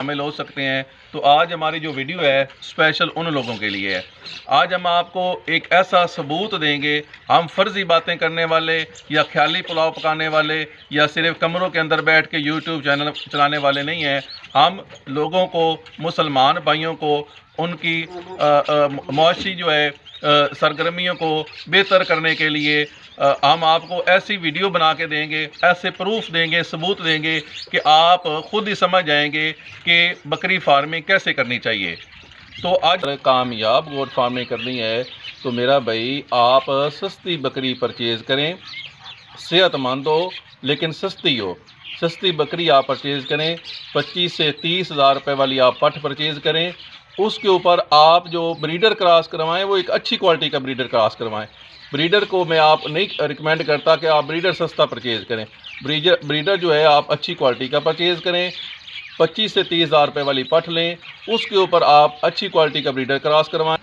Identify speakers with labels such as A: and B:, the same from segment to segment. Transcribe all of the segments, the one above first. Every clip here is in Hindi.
A: शामिल हो सकते हैं। तो आज हमारी जो वीडियो है स्पेशल उन लोगों के लिए है। आज हम आपको एक ऐसा सबूत देंगे, हम फर्जी बातें करने वाले या ख्याली पुलाव पकाने वाले या सिर्फ कमरों के अंदर बैठ के यूट्यूब चैनल चलाने वाले नहीं हैं। हम लोगों को, मुसलमान भाइयों को, उनकी मुआशी जो है सरगर्मियों को बेहतर करने के लिए हम आपको ऐसी वीडियो बना के देंगे, ऐसे प्रूफ देंगे, सबूत देंगे कि आप खुद ही समझ जाएंगे कि बकरी फार्मिंग कैसे करनी चाहिए। तो आज कामयाब गोट फार्मिंग करनी है तो मेरा भाई आप सस्ती बकरी परचेज़ करें, सेहतमंद हो लेकिन सस्ती हो। सस्ती बकरी आप परचेज़ करें, 25 से 30 हज़ार रुपये वाली आप पठ परचेज़ करें। उसके ऊपर आप जो ब्रीडर क्रॉस करवाएं वो एक अच्छी क्वालिटी का ब्रीडर क्रॉस करवाएं। ब्रीडर को मैं आप नहीं रिकमेंड करता कि आप ब्रीडर सस्ता परचेज़ करें। ब्रीडर जो है आप अच्छी क्वालिटी का परचेज़ करें, 25 से 30 हज़ार रुपये वाली पठ लें, उसके ऊपर आप अच्छी क्वालिटी का ब्रीडर क्रॉस करवाएं।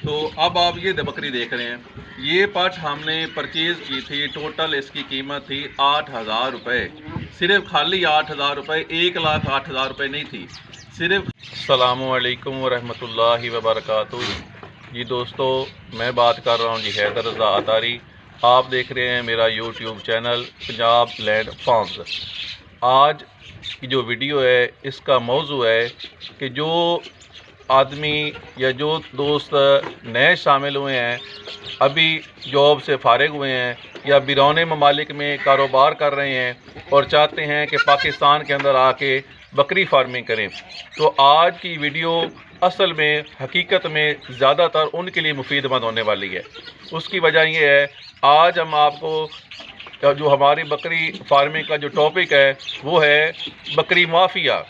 A: तो अब आप ये बकरी देख रहे हैं, ये पठ हमने परचेज़ की थी, टोटल इसकी कीमत थी 8,000 रुपये। सिर्फ खाली 8,000 रुपये, 1,08,000 रुपये नहीं थी, सिर्फ। अस्सलामुअलैकुम वरहमतुल्लाहि वबरकातुहू। जी दोस्तों, मैं बात कर रहा हूँ जी हैदर रज़ा अतारी। आप देख रहे हैं मेरा YouTube channel Punjab land farms. आज की जो वीडियो है इसका मौजू है कि जो आदमी या जो दोस्त नए शामिल हुए हैं, अभी जॉब से फारिग हुए हैं या बिरौने ममालिक में कारोबार कर रहे हैं और चाहते हैं कि पाकिस्तान के अंदर आके बकरी फार्मिंग करें, तो आज की वीडियो असल में हकीकत में ज़्यादातर उनके लिए मुफीदमंद होने वाली है। उसकी वजह ये है, आज हम आपको जो हमारी बकरी फार्मिंग का जो टॉपिक है वो है बकरी माफिया,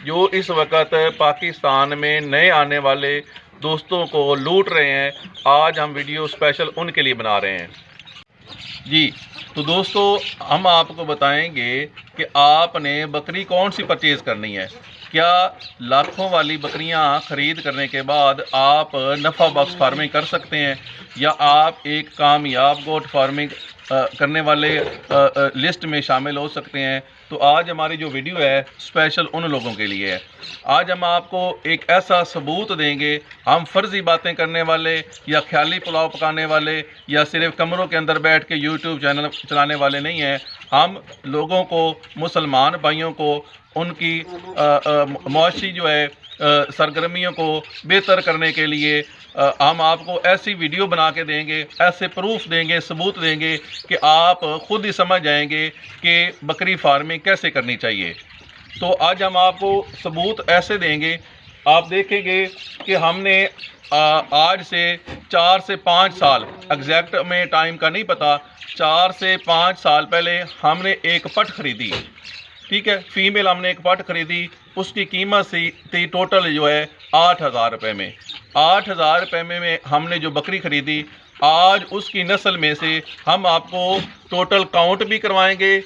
A: जो इस वक्त पाकिस्तान में नए आने वाले दोस्तों को लूट रहे हैं। आज हम वीडियो स्पेशल उनके लिए बना रहे हैं जी। तो दोस्तों, हम आपको बताएंगे कि आपने बकरी कौन सी परचेज़ करनी है। क्या लाखों वाली बकरियां ख़रीद करने के बाद आप नफ़ा बख्श फार्मिंग कर सकते हैं, या आप एक कामयाब गोट फार्मिंग करने वाले लिस्ट में शामिल हो सकते हैं। तो आज हमारी जो वीडियो है स्पेशल उन लोगों के लिए है। आज हम आपको एक ऐसा सबूत देंगे, हम फर्जी बातें करने वाले या ख्याली पुलाव पकाने वाले या सिर्फ कमरों के अंदर बैठ के यूट्यूब चैनल चलाने वाले नहीं हैं। हम लोगों को, मुसलमान भाइयों को, उनकी मुआशी जो है सरगर्मियों को बेहतर करने के लिए हम आपको ऐसी वीडियो बना के देंगे, ऐसे प्रूफ देंगे, सबूत देंगे कि आप खुद ही समझ जाएंगे कि बकरी फार्मिंग कैसे करनी चाहिए। तो आज हम आपको सबूत ऐसे देंगे, आप देखेंगे कि हमने आज से 4 से 5 साल, एग्जैक्ट में टाइम का नहीं पता, 4 से 5 साल पहले हमने एक पठ खरीदी, ठीक है, फीमेल हमने एक पठ खरीदी। उसकी कीमत थी टोटल जो है 8,000 रुपये में। 8,000 रुपये में हमने जो बकरी खरीदी, आज उसकी नस्ल में से हम आपको टोटल काउंट भी करवाएंगे।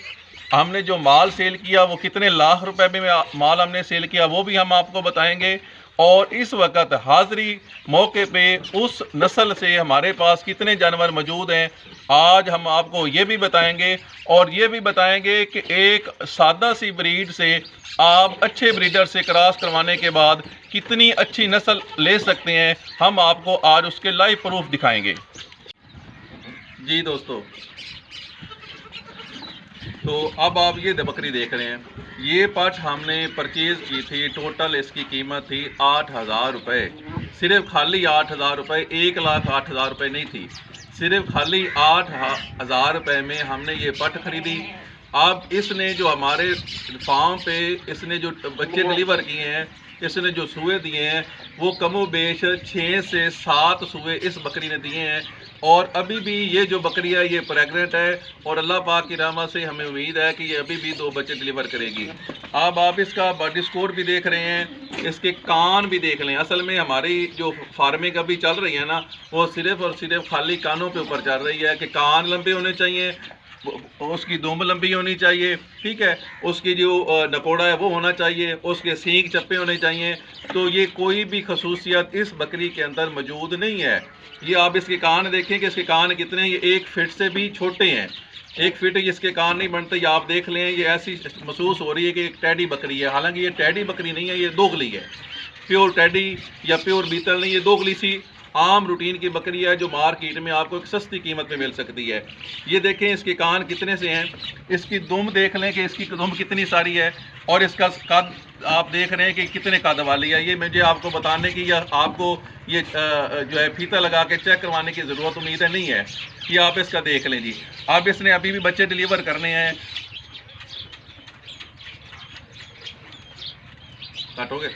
A: हमने जो माल सेल किया वो कितने लाख रुपए में माल हमने सेल किया वो भी हम आपको बताएंगे। और इस वक्त हाज़िरी मौके पे उस नस्ल से हमारे पास कितने जानवर मौजूद हैं आज हम आपको ये भी बताएंगे। और ये भी बताएंगे कि एक सादा सी ब्रीड से आप अच्छे ब्रीडर से क्रॉस करवाने के बाद कितनी अच्छी नस्ल ले सकते हैं, हम आपको आज उसके लाइव प्रूफ दिखाएंगे जी दोस्तों। तो अब आप ये बकरी देख रहे हैं, ये पठ हमने परचेज़ की थी, टोटल इसकी कीमत थी 8,000 रुपये। सिर्फ खाली 8,000 रुपये, 1,08,000 रुपये नहीं थी, सिर्फ खाली 8,000 रुपये में हमने ये पठ खरीदी। अब इसने जो हमारे फार्म पे इसने जो बच्चे डिलीवर किए हैं, इसने जो सूए दिए हैं वो कमोबेश 6 से 7 सूए इस बकरी ने दिए हैं। और अभी भी ये जो बकरी है ये प्रेग्नेंट है और अल्लाह पाक की रहमत से हमें उम्मीद है कि ये अभी भी 2 बच्चे डिलीवर करेगी। अब आप इसका बॉडी स्कोर भी देख रहे हैं, इसके कान भी देख लें। असल में हमारी जो फार्मिंग अभी चल रही है ना, वो सिर्फ और सिर्फ खाली कानों पे ऊपर चल रही है कि कान लंबे होने चाहिए, उसकी दुम लंबी होनी चाहिए, ठीक है, उसकी जो नकोड़ा है वो होना चाहिए, उसके सींग चप्पे होने चाहिए। तो ये कोई भी खसूसियत इस बकरी के अंदर मौजूद नहीं है। ये आप इसके कान देखें कि इसके कान कितने, ये 1 फीट से भी छोटे हैं। 1 फीट इसके कान नहीं बनते। या आप देख लें, ये ऐसी महसूस हो रही है कि एक टैडी बकरी है, हालांकि ये टैडी बकरी नहीं है, ये दोगली है। प्योर टैडी या प्योर बीतल नहीं, ये दोगली सी आम रूटीन की बकरी है जो मार्केट में आपको एक सस्ती कीमत में मिल सकती है। ये देखें इसके कान कितने से हैं, इसकी दुम देख लें कि इसकी दुम कितनी सारी है, और इसका कद आप देख रहे हैं कि कितने कद वाली है। ये मुझे आपको बताने की या आपको ये जो है फीता लगा के चेक करवाने की ज़रूरत उम्मीद है नहीं है। ये आप इसका देख लें जी। अब इसने अभी भी बच्चे डिलीवर करने हैं। काटोगे?